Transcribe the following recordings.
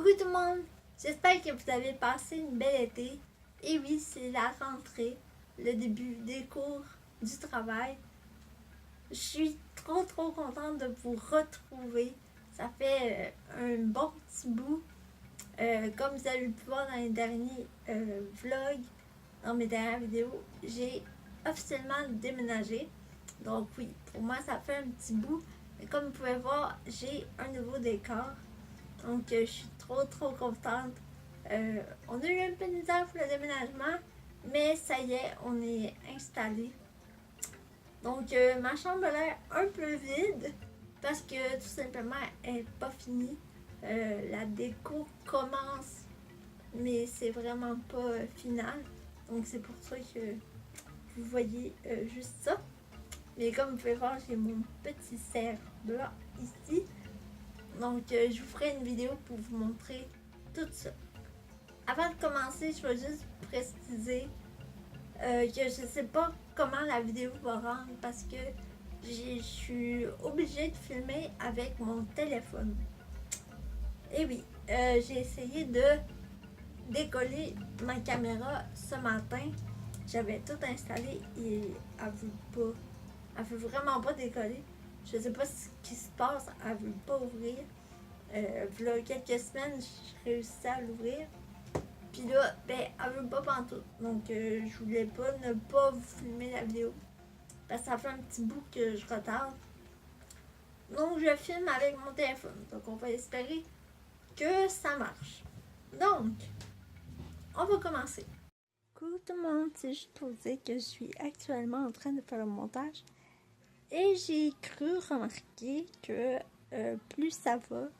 Coucou tout le monde, j'espère que vous avez passé une belle été. Et oui, c'est la rentrée, le début des cours, du travail. Je suis trop contente de vous retrouver. Ça fait un bon petit bout. Comme vous avez pu voir dans les derniers vlogs, dans mes dernières vidéos, j'ai officiellement déménagé. Donc oui, pour moi ça fait un petit bout. Mais comme vous pouvez voir, j'ai un nouveau décor. Donc je suis trop contente. On a eu un peu de misère pour le déménagement, mais ça y est, on est installé. Donc ma chambre a l'air un peu vide parce que tout simplement elle n'est pas finie. La déco commence, mais c'est vraiment pas final. Donc c'est pour ça que vous voyez juste ça. Mais comme vous pouvez voir, j'ai mon petit cerf blanc ici. Donc je vous ferai une vidéo pour vous montrer tout ça. Avant de commencer, je vais juste préciser que je sais pas comment la vidéo va rendre parce que je suis obligée de filmer avec mon téléphone. Et oui, j'ai essayé de décoller ma caméra ce matin. J'avais tout installé et elle veut vraiment pas décoller. Je sais pas ce qui se passe, elle veut pas ouvrir. Voilà quelques semaines, je réussis à l'ouvrir. Puis là, ben, elle veut pas pantoute. Donc, je voulais pas ne pas vous filmer la vidéo. Parce que ça fait un petit bout que je retarde. Donc, je filme avec mon téléphone. Donc, on va espérer que ça marche. Donc, on va commencer. Coucou tout le monde, c'est juste pour dire que je suis actuellement en train de faire le montage. Et j'ai cru remarquer que plus ça va,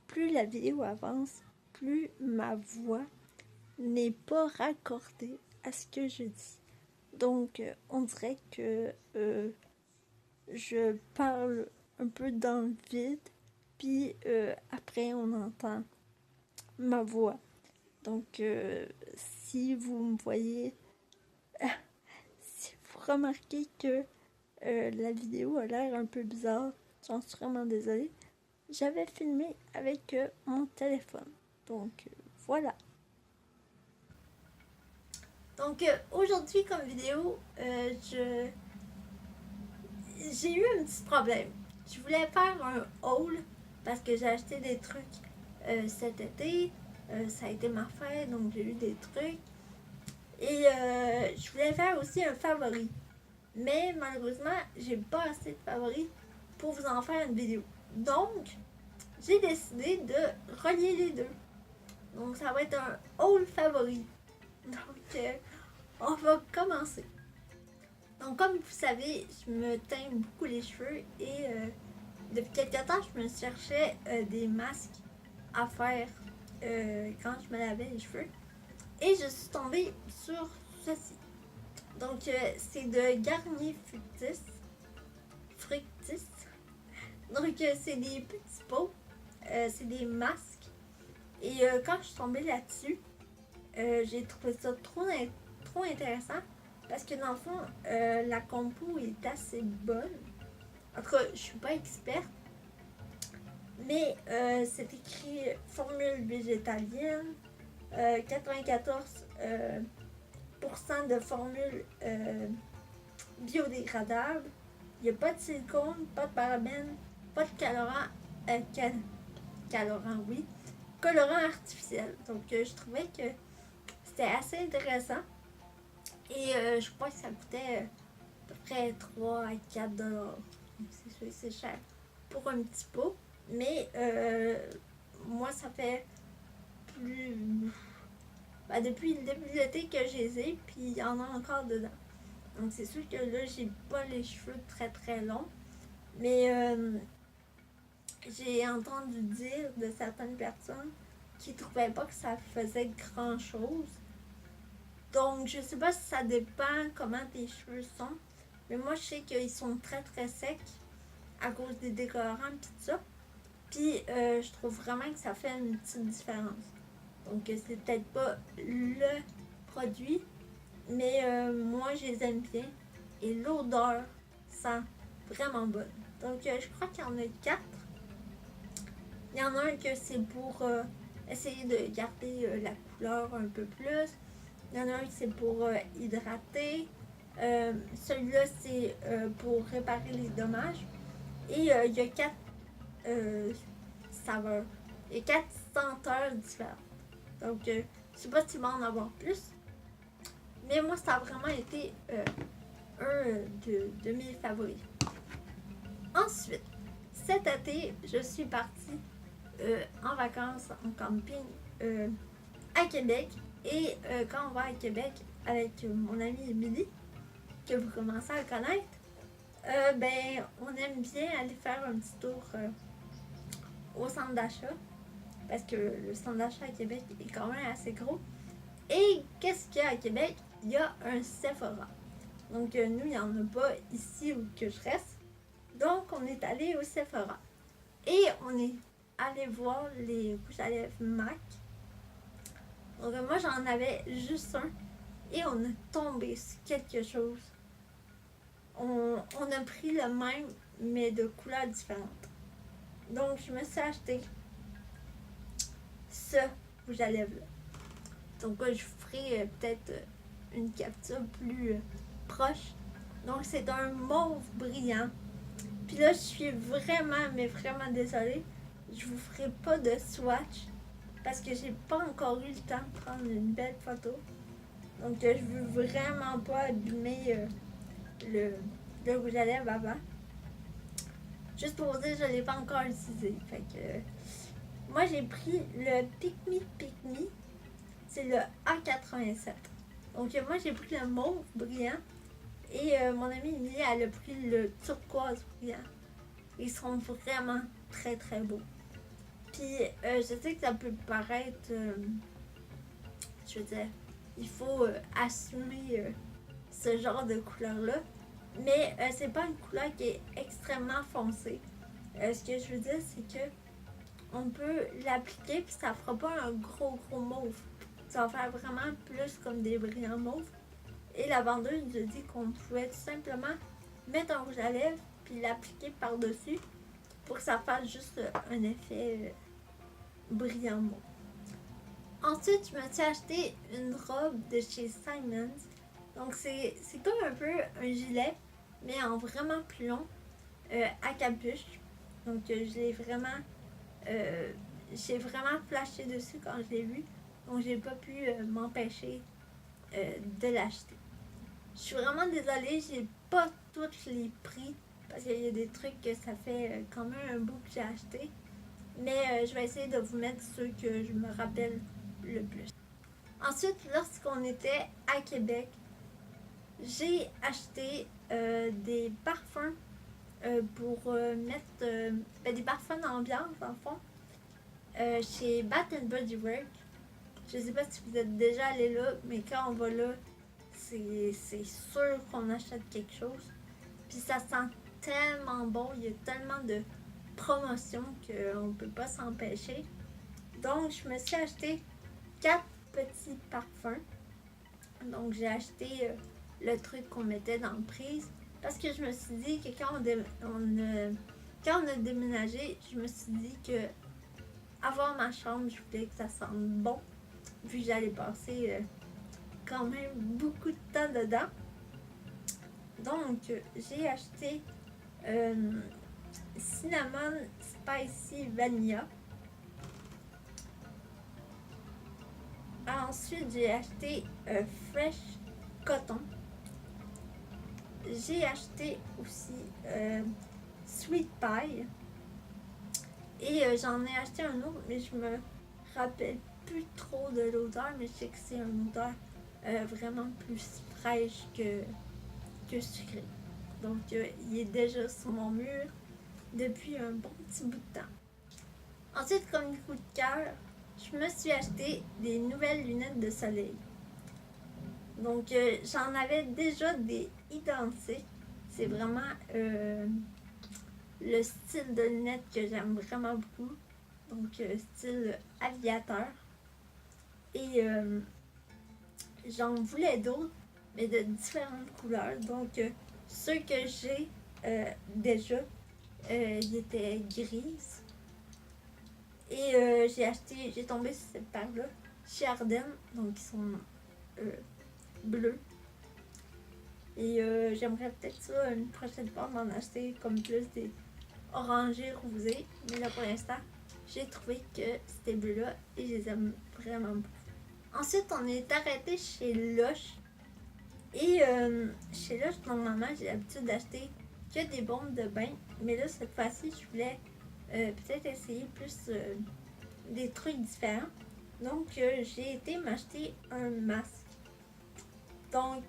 plus la vidéo avance, plus ma voix n'est pas raccordée à ce que je dis. Donc, on dirait que je parle un peu dans le vide, puis après, on entend ma voix. Donc, si vous me voyez, si vous remarquez que la vidéo a l'air un peu bizarre, j'en suis vraiment désolée. J'avais filmé avec mon téléphone. Donc, voilà. Donc aujourd'hui comme vidéo, j'ai eu un petit problème. Je voulais faire un haul parce que j'ai acheté des trucs cet été. Ça a été ma fête, donc j'ai eu des trucs. Et je voulais faire aussi un favori. Mais malheureusement, j'ai pas assez de favoris pour vous en faire une vidéo. Donc, j'ai décidé de relier les deux. Donc ça va être un haul favori. Donc, on va commencer. Donc, comme vous savez, je me teins beaucoup les cheveux et depuis quelques temps, je me cherchais des masques à faire quand je me lavais les cheveux. Et je suis tombée sur ceci. Donc, c'est de Garnier Fructis. Donc, c'est des petits pots. C'est des masques. Et quand je suis tombée là-dessus, j'ai trouvé ça trop intéressant. Parce que dans le fond, la compo est assez bonne. En tout cas, je suis pas experte. Mais c'est écrit formule végétalienne, 94% de formule biodégradable. Il n'y a pas de silicone, pas de parabènes, pas de colorant artificiel. Donc je trouvais que c'était assez intéressant. Et je crois que ça coûtait à peu près 3 à 4 dollars. C'est sûr que c'est cher pour un petit pot. Mais moi, ça fait plus. Ben, depuis le début de l'été que je les ai, puis il y en a encore dedans. Donc c'est sûr que là, j'ai pas les cheveux très longs. Mais j'ai entendu dire de certaines personnes qui trouvaient pas que ça faisait grand chose. Donc, je sais pas si ça dépend comment tes cheveux sont. Mais moi, je sais qu'ils sont très secs à cause des décolorants et tout ça. Puis, je trouve vraiment que ça fait une petite différence. Donc, c'est peut-être pas le produit, mais moi, je les aime bien. Et l'odeur sent vraiment bonne. Donc, je crois qu'il y en a 4. Il y en a un que c'est pour essayer de garder la couleur un peu plus. Il y en a un qui c'est pour hydrater. Celui-là, c'est pour réparer les dommages. Et il y a 4 saveurs. Il y a 4 senteurs différentes. Donc, je sais pas s'il va en avoir plus. Mais moi, ça a vraiment été un de mes favoris. Ensuite, cet été, je suis partie en vacances en camping à Québec. Et quand on va à Québec avec mon amie Émilie, que vous commencez à connaître, ben, on aime bien aller faire un petit tour au centre d'achat. Parce que le centre d'achat à Québec est quand même assez gros. Et qu'est-ce qu'il y a à Québec? Il y a un Sephora. Donc nous, il n'y en a pas ici où que je reste. Donc on est allé au Sephora. Et on est allé voir les rouges à lèvres MAC. Donc moi, j'en avais juste un. Et on a tombé sur quelque chose. On a pris le même, mais de couleurs différentes. Donc je me suis acheté ce rouge à lèvres là. Donc je vous ferai peut-être une capture plus proche. Donc c'est un mauve brillant. Puis là, je suis vraiment, mais vraiment désolée. Je vous ferai pas de swatch parce que j'ai pas encore eu le temps de prendre une belle photo. Donc je veux vraiment pas abîmer le rouge à lèvres avant. Juste pour vous dire, je l'ai pas encore utilisé. Fait que moi j'ai pris le Pick Me. C'est le A87. Donc moi j'ai pris le mauve brillant. Et mon amie Emilie, elle a pris le turquoise brillant. Ils sont vraiment très très beaux. Puis je sais que ça peut paraître, je veux dire, il faut assumer ce genre de couleur-là. Mais c'est pas une couleur qui est extrêmement foncée. Ce que je veux dire, c'est que on peut l'appliquer puis ça fera pas un gros mauve. Ça va faire vraiment plus comme des brillants mauves. Et la vendeuse nous a dit qu'on pouvait tout simplement mettre un rouge à lèvres puis l'appliquer par-dessus pour que ça fasse juste un effet brillant mauve. Ensuite, je me suis acheté une robe de chez Simons. Donc, c'est comme un peu un gilet, mais en vraiment plus long, à capuche. Donc, j'ai vraiment flashé dessus quand je l'ai vu. Donc, j'ai pas pu m'empêcher de l'acheter. Je suis vraiment désolée, j'ai pas tous les prix parce qu'il y a des trucs que ça fait quand même un bout que j'ai acheté. Mais je vais essayer de vous mettre ceux que je me rappelle le plus. Ensuite, lorsqu'on était à Québec, j'ai acheté des parfums pour mettre des parfums d'ambiance en fond chez Bath Body Works. Je sais pas si vous êtes déjà allé là, mais quand on va là, c'est sûr qu'on achète quelque chose. Puis ça sent tellement bon, il y a tellement de promotions qu'on ne peut pas s'empêcher. Donc, je me suis acheté 4 petits parfums. Donc, j'ai acheté le truc qu'on mettait dans le prise parce que je me suis dit que quand on a déménagé, je me suis dit que avoir ma chambre, je voulais que ça sente bon, vu que j'allais passer quand même beaucoup de temps dedans. Donc, j'ai acheté Cinnamon Spicy Vanilla. Ensuite, j'ai acheté Fresh Cotton. J'ai acheté aussi Sweet Pie. Et j'en ai acheté un autre, mais je me rappelle plus trop de l'odeur, mais je sais que c'est une odeur vraiment plus fraîche que sucrée. Donc, il est déjà sur mon mur depuis un bon petit bout de temps. Ensuite, comme coup de cœur, je me suis acheté des nouvelles lunettes de soleil. Donc, j'en avais déjà des identiques. C'est vraiment le style de lunettes que j'aime vraiment beaucoup. Donc, style aviateur. Et j'en voulais d'autres, mais de différentes couleurs. Donc, ceux que j'ai déjà, ils étaient grises. Et j'ai tombé sur cette paire-là chez Ardennes, donc ils sont bleus. Et j'aimerais peut-être ça une prochaine fois m'en acheter comme plus des orangés rosés. Mais là pour l'instant, j'ai trouvé que c'était bleu-là et je les aime vraiment beaucoup. Ensuite, on est arrêté chez Lush. Et chez Lush, normalement, j'ai l'habitude d'acheter que des bombes de bain. Mais là, cette fois-ci, je voulais peut-être essayer plus des trucs différents. Donc, j'ai été m'acheter un masque. Donc,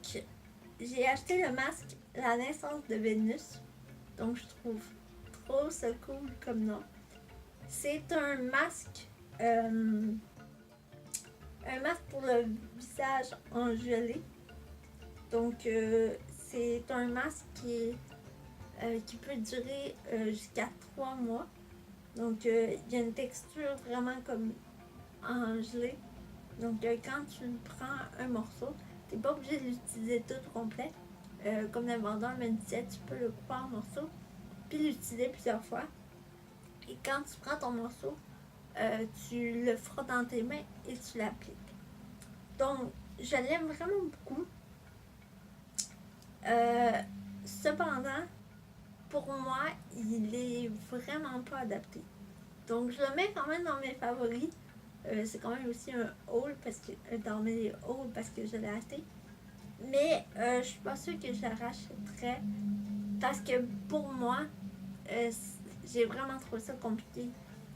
j'ai acheté le masque La naissance de Vénus. Donc, je trouve trop ça cool comme nom. C'est un masque pour le visage en gelée. Donc, c'est un masque qui peut durer jusqu'à 3 mois. Donc, il y a une texture vraiment comme en gelée. Donc, quand tu prends un morceau, tu n'es pas obligé de l'utiliser tout au complet. Comme le vendeur me disait, tu peux le couper en morceaux, puis l'utiliser plusieurs fois. Et quand tu prends ton morceau, tu le frottes dans tes mains et tu l'appliques. Donc, je l'aime vraiment beaucoup. Cependant, pour moi, il est vraiment pas adapté. Donc, je le mets quand même dans mes favoris. C'est quand même aussi un haul parce que dans mes hauls parce que je l'ai acheté. Mais je suis pas sûre que je le rachèterais parce que pour moi, j'ai vraiment trouvé ça compliqué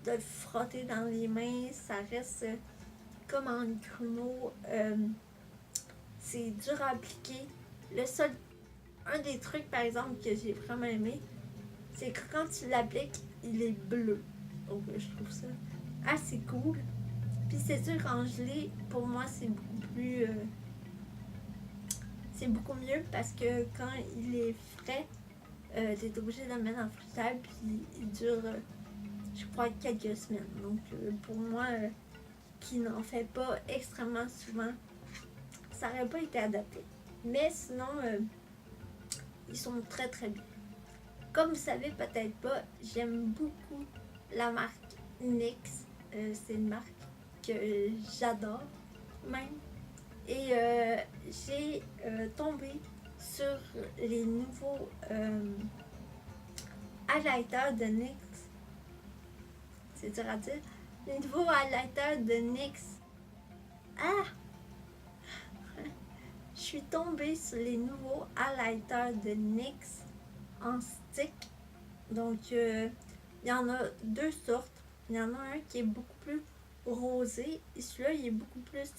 de le frotter dans les mains. Ça reste comme en grumeau. C'est dur à appliquer. Un des trucs par exemple que j'ai vraiment aimé, c'est que quand tu l'appliques, il est bleu. Donc je trouve ça assez cool. Puis c'est sûr qu'en gelée, pour moi, c'est beaucoup mieux parce que quand il est frais, tu es obligé de le mettre en frigidaire puis il dure, je crois, quelques semaines. Donc pour moi, qui n'en fait pas extrêmement souvent, ça n'aurait pas été adapté. Mais sinon, ils sont très très bien. Comme vous savez peut-être pas, j'aime beaucoup la marque NYX. C'est une marque que j'adore même. Et j'ai tombé sur les nouveaux highlighters de NYX. C'est dur à dire. Les nouveaux highlighters de NYX. Ah! Je suis tombée sur les nouveaux highlighters de NYX en stick. Donc, il y en a deux sortes. Il y en a un qui est beaucoup plus rosé et celui-là, il est beaucoup plus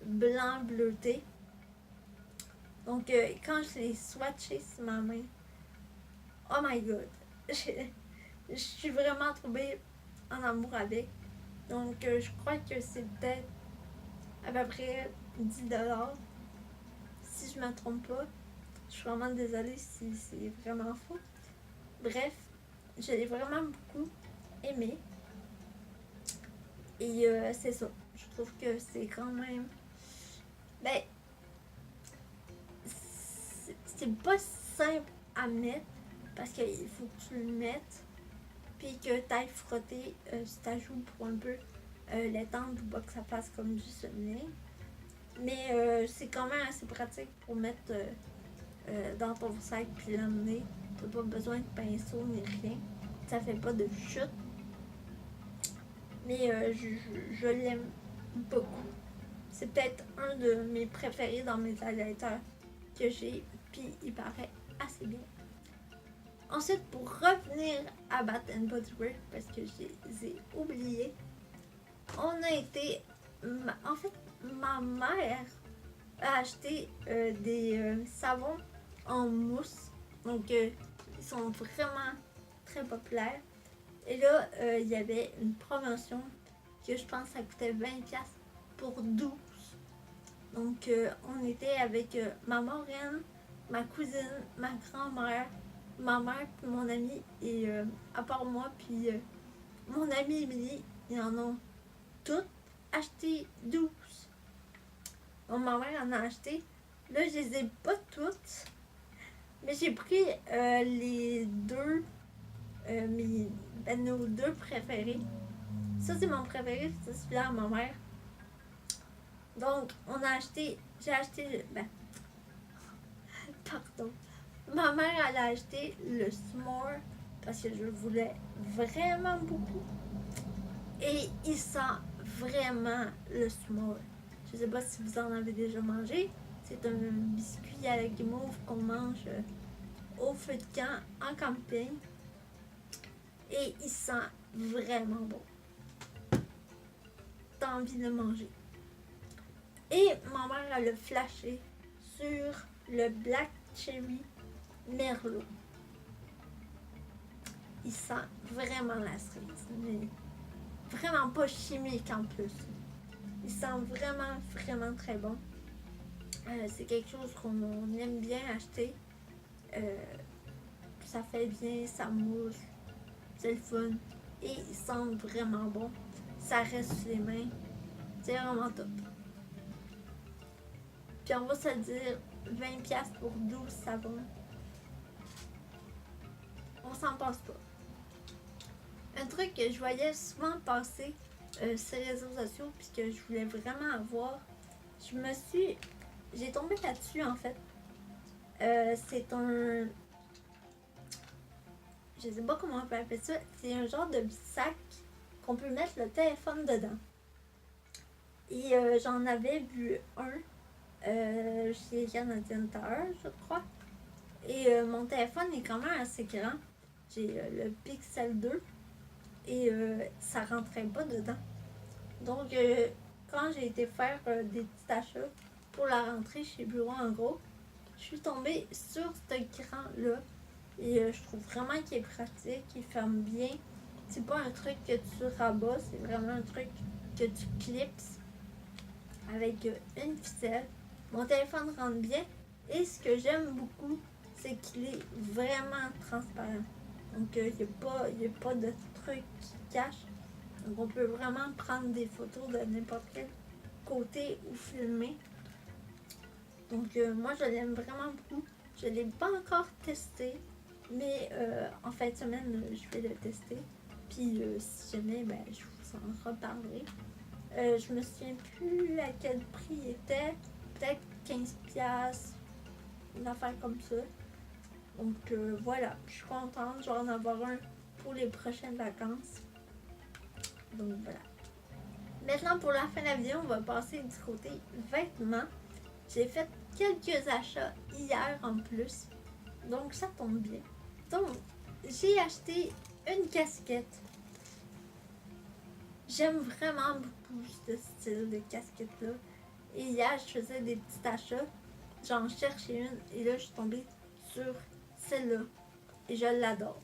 blanc bleuté. Donc, quand je l'ai swatché sur ma main, oh my god, je suis vraiment tombée en amour avec. Donc, je crois que c'est peut-être à peu près 10$. Si je ne me trompe pas, je suis vraiment désolée si c'est vraiment faux. Bref, je l'ai vraiment beaucoup aimé. Et c'est ça. Je trouve que c'est quand même... Ben, c'est pas simple à mettre parce qu'il faut que tu le mettes puis que tu ailles frotter sur ta joue pour un peu l'étendre pour pas que ça fasse comme juste une ligne. Mais c'est quand même assez pratique pour mettre dans ton sac puis l'emmener. Tu n'as pas besoin de pinceau ni rien. Ça fait pas de chute. Mais je l'aime beaucoup. C'est peut-être un de mes préférés dans mes highlighters que j'ai. Puis il paraît assez bien. Ensuite, pour revenir à Bath & Body Works, parce que je les ai oubliés, on a été... En fait, ma mère a acheté des savons en mousse. Donc, ils sont vraiment très populaires. Et là, il y avait une promotion que je pense que ça coûtait 20$ pour 12. Donc, on était avec ma marraine, ma cousine, ma grand-mère, ma mère, puis mon amie. Et à part moi, puis mon amie Émilie, ils en ont toutes acheté 12. Donc, ma mère en a acheté. Là, je les ai pas toutes. Mais j'ai pris les deux, nos deux préférés. Ça, c'est mon préféré, c'est celui-là à ma mère. Donc, j'ai acheté, pardon. Ma mère, elle a acheté le s'more parce que je le voulais vraiment beaucoup. Et il sent vraiment le s'more. Je sais pas si vous en avez déjà mangé. C'est un biscuit à la guimauve qu'on mange au feu de camp en camping. Et il sent vraiment bon. T'as envie de le manger. Et ma mère, elle a flashé sur le Black Cherry Merlot. Il sent vraiment la cerise, mais vraiment pas chimique en plus. Il sent vraiment, vraiment très bon. C'est quelque chose qu'on aime bien acheter. Ça fait bien, ça mousse, c'est le fun. Et il sent vraiment bon. Ça reste sur les mains. C'est vraiment top. Puis on va se dire 20$ pour 12 savons. On s'en passe pas. Un truc que je voyais souvent passer sur les réseaux sociaux puis que je voulais vraiment avoir, j'ai tombé là-dessus en fait. C'est un, je sais pas comment on peut appeler ça, c'est un genre de sac qu'on peut mettre le téléphone dedans. Et j'en avais vu un chez Canadian Tower, je crois. Et mon téléphone est quand même assez grand. J'ai le Pixel 2 et ça rentrait pas dedans. Donc, quand j'ai été faire des petits achats pour la rentrée chez Bureau en gros, je suis tombée sur ce écran-là. Et je trouve vraiment qu'il est pratique, il ferme bien. C'est pas un truc que tu rabats, c'est vraiment un truc que tu clips avec une ficelle. Mon téléphone rentre bien. Et ce que j'aime beaucoup, c'est qu'il est vraiment transparent. Donc, il n'y a pas de truc qui cache. Donc, on peut vraiment prendre des photos de n'importe quel côté ou filmer. Donc, moi, je l'aime vraiment beaucoup. Je ne l'ai pas encore testé, mais en fin de semaine, je vais le tester. Puis, si jamais, je vous en reparlerai. Je me souviens plus à quel prix il était. Peut-être 15$, une affaire comme ça. Donc voilà, je suis contente, je vais en avoir un pour les prochaines vacances. Donc voilà. Maintenant pour la fin de la vidéo, on va passer du côté vêtements. J'ai fait quelques achats hier en plus, donc ça tombe bien. Donc j'ai acheté une casquette. J'aime vraiment beaucoup ce style de casquette-là. Et hier, je faisais des petits achats. J'en cherchais une et là, je suis tombée sur celle-là. Et je l'adore.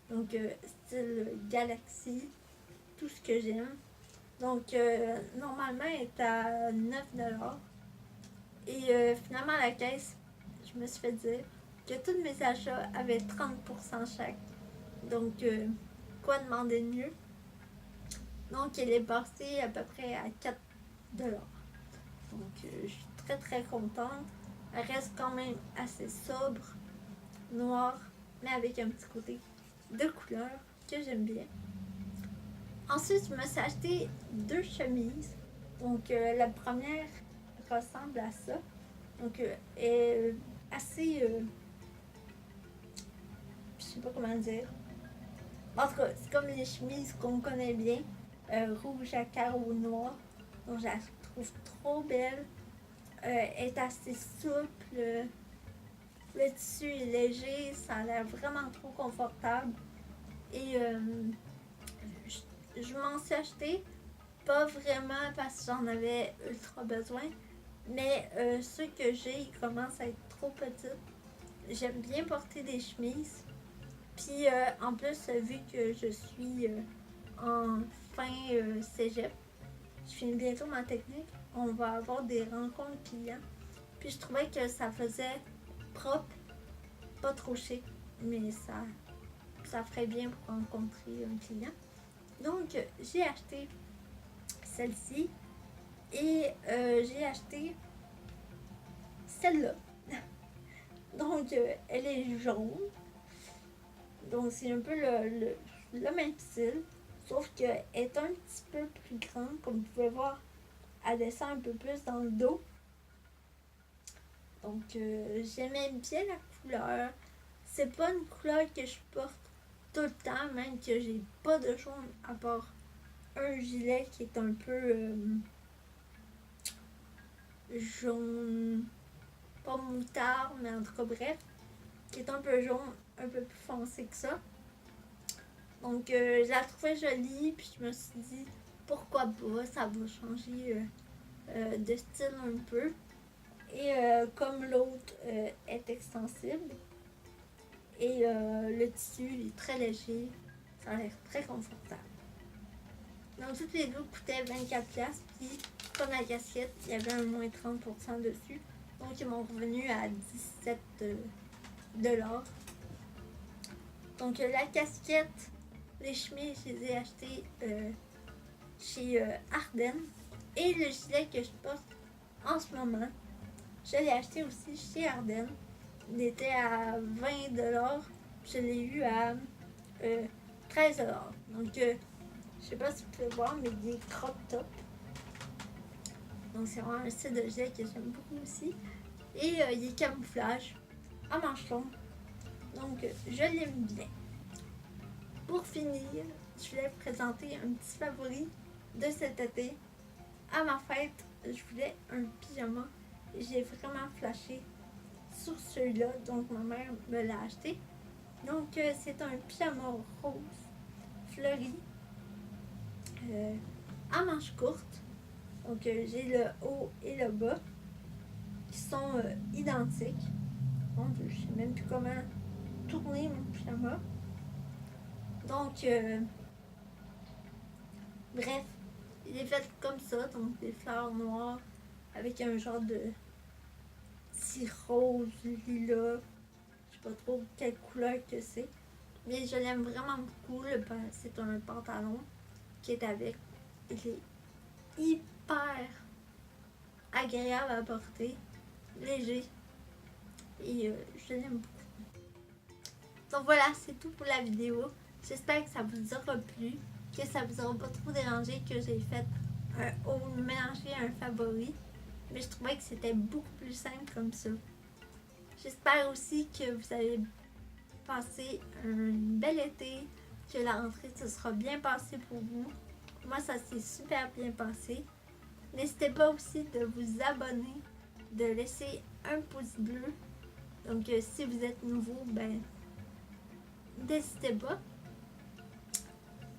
Donc, style Galaxy, tout ce que j'aime. Donc, normalement, elle est à 9$. Et finalement, à la caisse, je me suis fait dire que tous mes achats avaient 30% chaque. Donc, quoi demander de mieux? Donc, elle est passée à peu près à 4$. Donc, je suis très très contente. Elle reste quand même assez sobre, noire, mais avec un petit côté de couleur que j'aime bien. Ensuite, je me suis acheté 2 chemises. Donc, la première ressemble à ça. Donc, est assez. Je sais pas comment dire. En tout cas, c'est comme les chemises qu'on connaît bien. Rouge à carreaux noirs. Donc, je la trouve trop belle. Elle est assez souple. Le tissu est léger. Ça a l'air vraiment trop confortable. Et je m'en suis acheté. Pas vraiment parce que j'en avais ultra besoin. Mais ceux que j'ai, ils commencent à être trop petits. J'aime bien porter des chemises. Puis en plus, vu que je suis en fin cégep, je finis bientôt ma technique, on va avoir des rencontres clients. Puis je trouvais que ça faisait propre, pas trop chic, mais ça ferait bien pour rencontrer un client. Donc j'ai acheté celle-ci et j'ai acheté celle-là. Donc elle est jaune. Donc c'est un peu le même style, Sauf qu'elle est un petit peu plus grande, comme vous pouvez voir, elle descend un peu plus dans le dos. Donc j'aimais bien la couleur. C'est pas une couleur que je porte tout le temps, même que j'ai pas de jaune à part un gilet qui est un peu jaune, pas moutarde, mais en tout cas bref, qui est un peu jaune, un peu plus foncé que ça. Donc je la trouvais jolie, puis je me suis dit pourquoi pas, ça va changer de style un peu. Et comme l'autre est extensible et le tissu est très léger, ça a l'air très confortable. Donc toutes les deux coûtaient 24$, puis comme la casquette, il y avait un moins 30% dessus. Donc ils m'ont revenu à 17$. Donc la casquette, les chemises, je les ai achetées chez Ardennes. Et le gilet que je porte en ce moment, je l'ai acheté aussi chez Ardennes. Il était à 20$. Je l'ai eu à 13$. Donc je sais pas si vous pouvez voir, mais il est crop top. Donc c'est vraiment un style de gilet que j'aime beaucoup aussi. Et il est camouflage à manches longues. Donc je l'aime bien. Pour finir, je voulais vous présenter un petit favori de cet été. À ma fête, je voulais un pyjama. J'ai vraiment flashé sur celui-là, donc ma mère me l'a acheté. Donc c'est un pyjama rose fleuri à manches courtes. Donc j'ai le haut et le bas qui sont identiques. Bon, je sais même plus comment tourner mon pyjama. Donc bref, il est fait comme ça, donc des fleurs noires avec un genre de petit rose, lilas. Je sais pas trop quelle couleur que c'est. Mais je l'aime vraiment beaucoup. C'est un pantalon qui est avec. Il est hyper agréable à porter, léger. Et je l'aime beaucoup. Donc voilà, c'est tout pour la vidéo. J'espère que ça vous aura plu, que ça vous aura pas trop dérangé, que j'ai fait un haul mélangé à un favori. Mais je trouvais que c'était beaucoup plus simple comme ça. J'espère aussi que vous allez passer un bel été, que la rentrée se sera bien passée pour vous. Moi, ça s'est super bien passé. N'hésitez pas aussi de vous abonner, de laisser un pouce bleu. Donc, si vous êtes nouveau, ben, n'hésitez pas.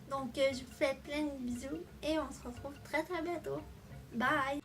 Donc, je vous fais plein de bisous et on se retrouve très très bientôt. Bye!